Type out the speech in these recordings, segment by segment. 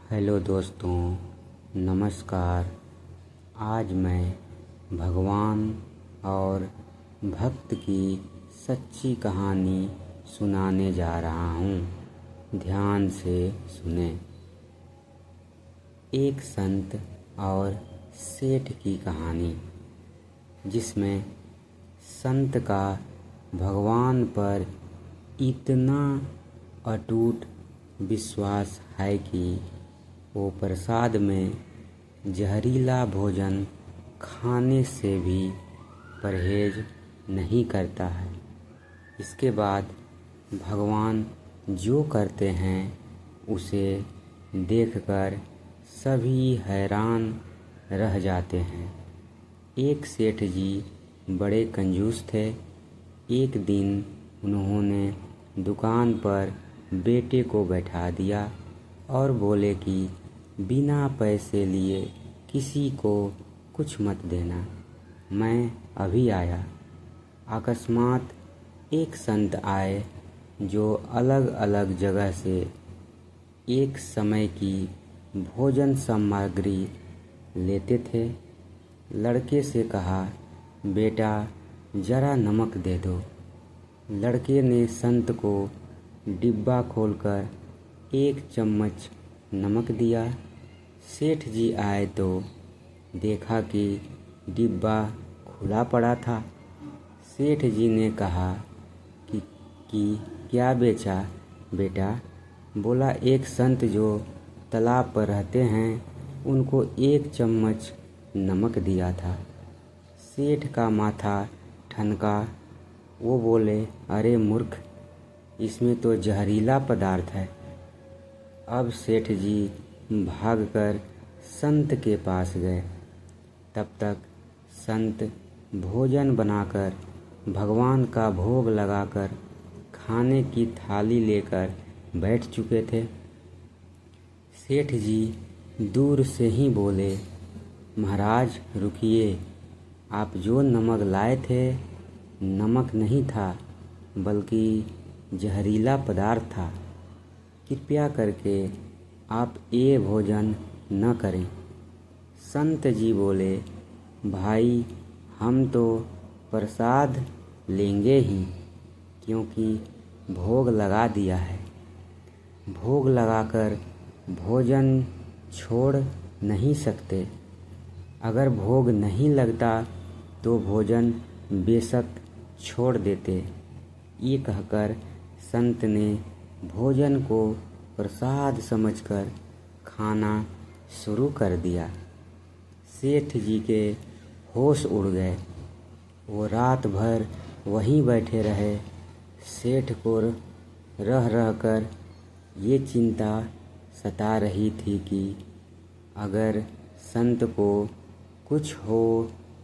Hello दोस्तों, नमस्कार। आज मैं भगवान और भक्त की सच्ची कहानी सुनाने जा रहा हूँ। ध्यान से सुने। एक संत और सेठ की कहानी, जिसमें संत का भगवान पर इतना अटूट विश्वास है कि वो प्रसाद में जहरीला भोजन खाने से भी परहेज नहीं करता है। इसके बाद भगवान जो करते हैं उसे देखकर सभी हैरान रह जाते हैं। एक सेठ जी बड़े कंजूस थे। एक दिन उन्होंने दुकान पर बेटे को बैठा दिया और बोले कि बिना पैसे लिए किसी को कुछ मत देना, मैं अभी आया। अकस्मात एक संत आए जो अलग अलग जगह से एक समय की भोजन सामग्री लेते थे। लड़के से कहा, बेटा जरा नमक दे दो। लड़के ने संत को डिब्बा खोलकर एक चम्मच नमक दिया। सेठ जी आए तो देखा कि डिब्बा खुला पड़ा था। सेठ जी ने कहा कि क्या बेचा बेटा? बोला, एक संत जो तालाब पर रहते हैं उनको एक चम्मच नमक दिया था। सेठ का माथा ठनका। वो बोले, अरे मूर्ख, इसमें तो जहरीला पदार्थ है। अब सेठ जी भागकर संत के पास गए। तब तक संत भोजन बनाकर भगवान का भोग लगाकर खाने की थाली लेकर बैठ चुके थे। सेठ जी दूर से ही बोले, महाराज रुकिए, आप जो नमक लाए थे नमक नहीं था बल्कि जहरीला पदार्थ था। कृपया करके आप ये भोजन न करें। संत जी बोले, भाई हम तो प्रसाद लेंगे ही, क्योंकि भोग लगा दिया है। भोग लगाकर भोजन छोड़ नहीं सकते। अगर भोग नहीं लगता तो भोजन बेशक छोड़ देते। ये कहकर संत ने भोजन को प्रसाद समझकर खाना शुरू कर दिया। सेठ जी के होश उड़ गए। वो रात भर वहीं बैठे रहे। सेठ को रह रह कर ये चिंता सता रही थी कि अगर संत को कुछ हो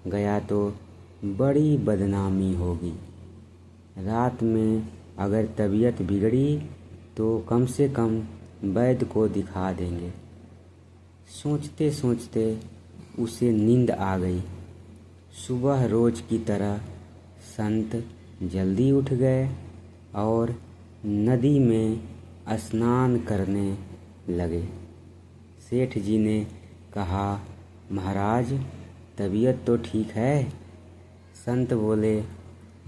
गया तो बड़ी बदनामी होगी। रात में अगर तबीयत बिगड़ी तो कम से कम वैद्य को दिखा देंगे। सोचते सोचते उसे नींद आ गई। सुबह रोज की तरह संत जल्दी उठ गए और नदी में स्नान करने लगे। सेठ जी ने कहा, महाराज तबीयत तो ठीक है? संत बोले,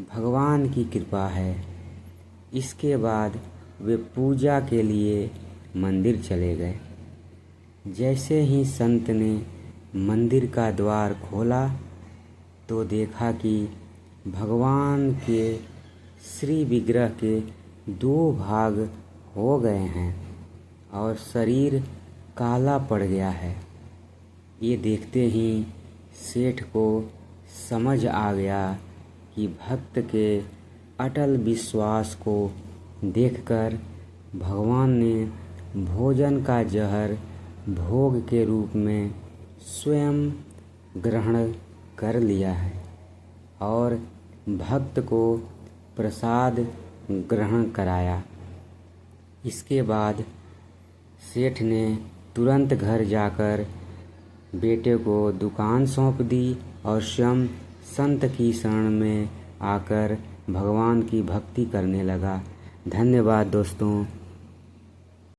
भगवान की कृपा है। इसके बाद वे पूजा के लिए मंदिर चले गए। जैसे ही संत ने मंदिर का द्वार खोला तो देखा कि भगवान के श्री विग्रह के दो भाग हो गए हैं और शरीर काला पड़ गया है। ये देखते ही सेठ को समझ आ गया कि भक्त के अटल विश्वास को देखकर भगवान ने भोजन का जहर भोग के रूप में स्वयं ग्रहण कर लिया है और भक्त को प्रसाद ग्रहण कराया। इसके बाद सेठ ने तुरंत घर जाकर बेटे को दुकान सौंप दी और स्वयं संत की शरण में आकर भगवान की भक्ति करने लगा। धन्यवाद दोस्तों।